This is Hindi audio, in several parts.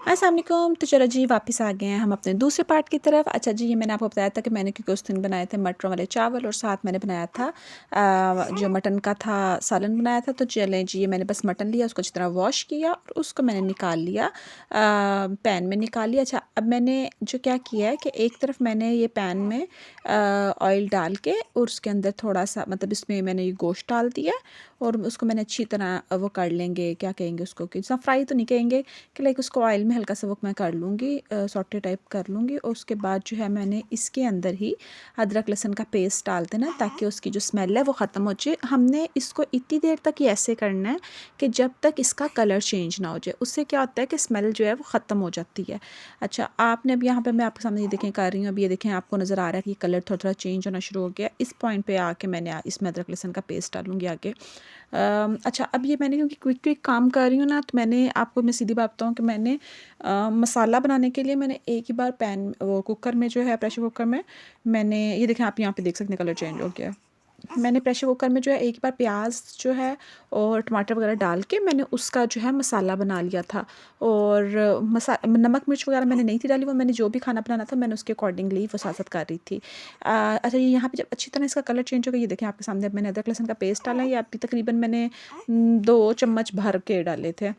अस्सलाम वालेकुम। तो चलो जी वापस आ गए हैं हम अपने दूसरे पार्ट की तरफ। अच्छा जी, ये मैंने आपको बताया था कि मैंने क्योंकि उस दिन बनाए थे मटरों वाले चावल और साथ मैंने बनाया था जो मटन का था सालन बनाया था। तो चलें जी, ये मैंने बस मटन लिया, उसको अच्छी तरह वॉश किया और उसको मैंने निकाल लिया, पैन में निकाल लिया। अच्छा, अब मैंने जो क्या किया है कि एक तरफ मैंने ये पैन में ऑयल डाल के और उसके अंदर थोड़ा सा मतलब इसमें मैंने ये गोश्त डाल दिया और उसको मैंने अच्छी तरह वो कर लेंगे, क्या कहेंगे उसको, कि फ्राई तो नहीं कहेंगे, कि लाइक उसको ऑयल में हल्का सा वो मैं कर लूँगी, सॉटे टाइप कर लूँगी। और उसके बाद जो है मैंने इसके अंदर ही अदरक लहसुन का पेस्ट डाल देना ताकि उसकी जो स्मेल है वो ख़त्म हो जाए। हमने इसको इतनी देर तक ही ऐसे करना है कि जब तक इसका कलर चेंज ना हो जाए। उससे क्या होता है कि स्मेल जो है वो ख़त्म हो जाती है। अच्छा, आपने अब यहाँ पर मैं आपके सामने ये देखें कर रही हूँ, अब ये देखें आपको नज़र आ रहा है कि कलर थोड़ा थोड़ा चेंज होना शुरू हो गया। इस पॉइंट पर आके मैंने इसमें अदरक लहसुन का पेस्ट डालूँगी आगे। अच्छा, अब ये मैंने क्योंकि क्विक क्विक काम कर रही हूँ ना, तो मैंने आपको मैं सीधी बात बताऊँ कि मैंने मसाला बनाने के लिए मैंने एक ही बार पैन वो कुकर में जो है प्रेशर कुकर में मैंने ये देखें, आप यहाँ पे देख सकते हैं कलर चेंज हो गया। मैंने प्रेशर कुकर में जो है एक ही बार प्याज जो है और टमाटर वगैरह डाल के मैंने उसका जो है मसाला बना लिया था। और नमक मिर्च वगैरह मैंने नहीं थी डाली, वो मैंने जो भी खाना बनाना था मैंने उसके अकॉर्डिंगली वो साथ साथ कर रही थी। अच्छा, ये यहाँ पे जब अच्छी तरह इसका कलर चेंज हो गया, ये देखें आपके सामने, अब मैंने अदरक लहसुन का पेस्ट डाला है। ये अभी तकरीबन मैंने 2 चम्मच भर के डाले थे।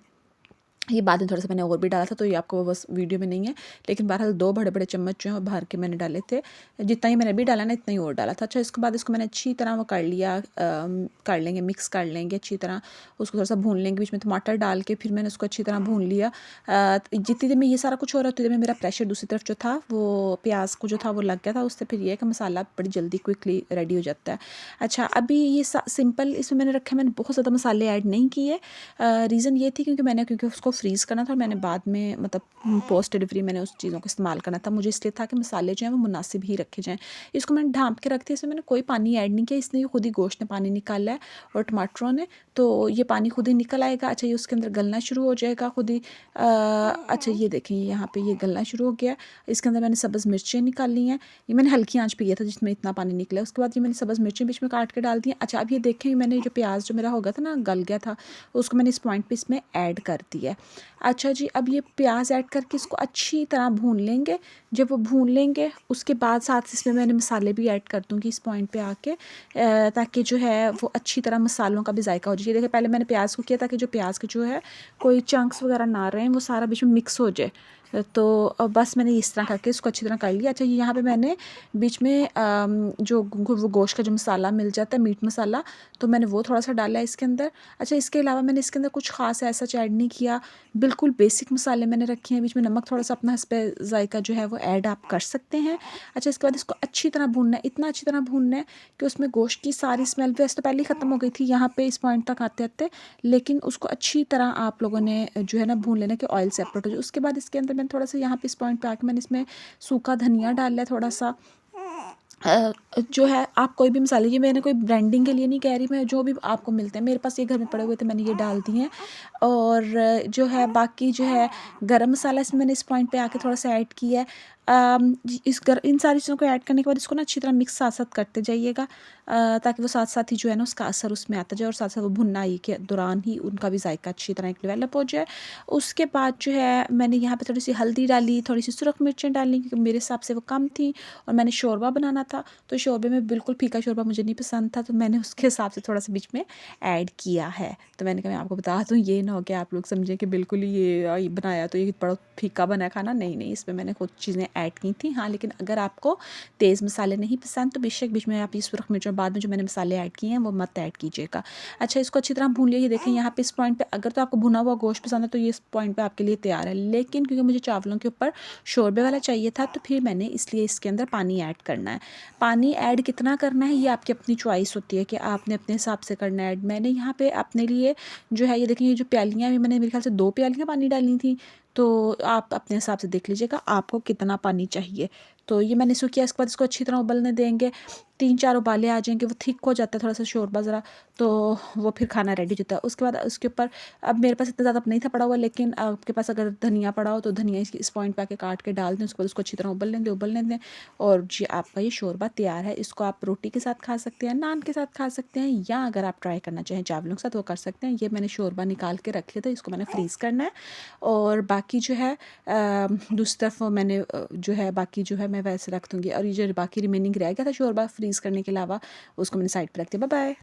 ये बाद में थोड़ा सा मैंने और भी डाला था, तो ये आपको बस वीडियो में नहीं है, लेकिन बहरहाल 2 बड़े बड़े चम्मच जो है भर के मैंने डाले थे। जितना ही मैंने अभी डाला ना इतना ही और डाला था। अच्छा, इसके बाद इसको मैंने अच्छी तरह वो कर लिया, कर लेंगे, मिक्स कर लेंगे अच्छी तरह, उसको थोड़ा सा भून लेंगे। बीच में टमाटर डाल के फिर मैंने उसको अच्छी तरह भून लिया। जितनी देर में ये सारा कुछ हो रहा है उतनी देर में मेरा प्रेशर दूसरी तरफ जो था वो प्याज को जो था वो लग गया था। उससे फिर ये है कि मसाला बड़ी जल्दी क्विकली रेडी हो जाता है। अच्छा, अभी ये सिंपल इसमें मैंने रखा है, मैंने बहुत ज़्यादा मसाले ऐड नहीं किए। रीज़न ये थी क्योंकि उसको फ्रीज़ करना था और मैंने बाद में मतलब पोस्ट डिलीवरी मैंने उस चीज़ों का इस्तेमाल करना था। मुझे इसलिए था कि मसाले जो हैं वो मुनासिब ही रखे जाएँ। इसको मैंने ढाँप के रख दिया, इसमें मैंने कोई पानी ऐड नहीं किया, इसने खुद ही गोश्त ने पानी निकाला है और टमाटरों ने, तो ये पानी खुद ही निकल आएगा। अच्छा, ये उसके अंदर गलना शुरू हो जाएगा खुद ही। अच्छा, ये देखें यहाँ पे ये गलना शुरू हो गया। इसके अंदर मैंने सब्ज़ मिर्चें निकाली हैं, ये मैंने हल्की आँच पे किया था जिसमें इतना पानी निकला। उसके बाद ये मैंने सब्ज़ मिर्चें बीच में काट के डाल दी हैं। अच्छा, अब ये देखें मैंने जो प्याज जो मेरा हो गया था ना, गल गया था, उसको मैंने इस पॉइंट पे इसमें ऐड कर दिया है। अच्छा जी, अब ये प्याज ऐड करके इसको अच्छी तरह भून लेंगे। जब वो भून लेंगे उसके बाद साथ इसमें मैंने मसाले भी ऐड कर दूँगी इस पॉइंट पे आके, ताकि जो है वो अच्छी तरह मसालों का भी जायका हो जाए। देखिए, पहले मैंने प्याज को किया ताकि जो प्याज के जो है कोई चंक्स वगैरह ना रहें, वो सारा बीच में मिक्स हो जाए। तो बस मैंने इस तरह करके इसको अच्छी तरह कर लिया। अच्छा, यहाँ पे मैंने बीच में जो वो गोश्त का जो मसाला मिल जाता है, मीट मसाला, तो मैंने वो थोड़ा सा डाला है इसके अंदर। अच्छा, इसके अलावा मैंने इसके अंदर कुछ ख़ास ऐसा ऐड नहीं किया, बिल्कुल बेसिक मसाले मैंने रखे हैं। बीच में नमक थोड़ा सा अपना हस्बे ज़ायका जो है वो ऐड आप कर सकते हैं। अच्छा, इसके बाद इसको अच्छी तरह भूनना है, इतना अच्छी तरह भूनना है कि उसमें गोश्त की सारी स्मेल वैसे तो पहले ही ख़त्म हो गई थी यहाँ पे इस पॉइंट तक आते-आते, लेकिन उसको अच्छी तरह आप लोगों ने जो है ना भून लेना कि ऑयल सेपरेट हो जाए। उसके बाद इसके अंदर मैंने थोड़ा सा यहाँ पे इस पॉइंट पे आके मैंने इसमें सूखा धनिया डाला है थोड़ा सा। जो है आप कोई भी मसाले, ये मैंने कोई ब्रांडिंग के लिए नहीं कह रही, मैं जो भी आपको मिलते हैं मेरे पास ये घर में पड़े हुए थे मैंने ये डाल दिए हैं। और जो है बाकी जो है गरम मसाला इसमें मैंने इस पॉइंट पे आके थोड़ा सा ऐड किया है। इन सारी चीज़ों को ऐड करने के बाद इसको ना अच्छी तरह मिक्स साथ साथ करते जाइएगा, ताकि वो साथ साथ ही जो है ना उसका असर उसमें आता जाए और साथ साथ वो भुनाई के दौरान ही उनका भी जायका अच्छी तरह डेवलप हो जाए। उसके बाद जो है मैंने यहाँ पे थोड़ी सी हल्दी डाली, थोड़ी सी सुरख मिर्चें डाली क्योंकि मेरे हिसाब से वो कम थी और मैंने शोरबा बनाना था, तो शोरबे में बिल्कुल फीका शोरबा मुझे नहीं पसंद था, तो मैंने उसके हिसाब से थोड़ा सा बीच में ऐड किया है। तो मैंने कहा मैं आपको बता दूँ, ये ना हो कि आप लोग समझें कि बिल्कुल ही ये बनाया तो ये बड़ा फीका बना खाना, नहीं नहीं, इसमें मैंने कुछ चीज़ें ऐड की थी। हाँ, लेकिन अगर आपको तेज़ मसाले नहीं पसंद तो बेशक बीच में आप ये सुरख मिर्च और बाद में जो मैंने मसाले ऐड किए हैं वो मत ऐड कीजिएगा। अच्छा, इसको अच्छी तरह भून लिया। ये देखें यहाँ पे इस पॉइंट पे अगर तो आपको भुना हुआ गोश्त पसंद है तो ये इस पॉइंट पे आपके लिए तैयार है, लेकिन क्योंकि मुझे चावलों के ऊपर शोरबे वाला चाहिए था तो फिर मैंने इसलिए इसके अंदर पानी ऐड करना है। पानी ऐड कितना करना है ये आपकी अपनी चॉइस होती है कि आपने अपने हिसाब से करना है ऐड। मैंने यहाँ पे अपने लिए जो है ये देखें, ये जो प्यालियाँ भी मैंने मेरे ख्याल से 2 प्यालियाँ पानी डालनी थी, तो आप अपने हिसाब से देख लीजिएगा आपको कितना पानी चाहिए। तो ये मैंने इसको किया। इसके बाद इसको अच्छी तरह उबलने देंगे। 3-4 उबाले आ जाएंगे, वो थिक हो जाता है थोड़ा सा शोरबा ज़रा, तो वो फिर खाना रेडी हो जाता है। उसके बाद उसके ऊपर, अब मेरे पास इतना ज़्यादा नहीं था पड़ा हुआ, लेकिन आपके पास अगर धनिया पड़ा हो तो धनिया इस पॉइंट पे आके काट के डाल दें। उसके बाद उसको अच्छी तरह उबलने दें और जी आपका ये शोरबा तैयार है। इसको आप रोटी के साथ खा सकते हैं, नान के साथ खा सकते हैं, या अगर आप ट्राई करना चाहें चावलों के साथ वो कर सकते हैं। ये मैंने शोरबा निकाल के रख लिया था, इसको मैंने फ्रीज़ करना है। और बाकी जो है दूसरी तरफ मैंने जो है बाकी जो है मैं वैसे रख दूँगी, और ये जो बाकी रिमेनिंग रह गया था शोरबा फ्रीज़ करने के अलावा, उसको मैंने साइड पे रख दिया। Bye bye.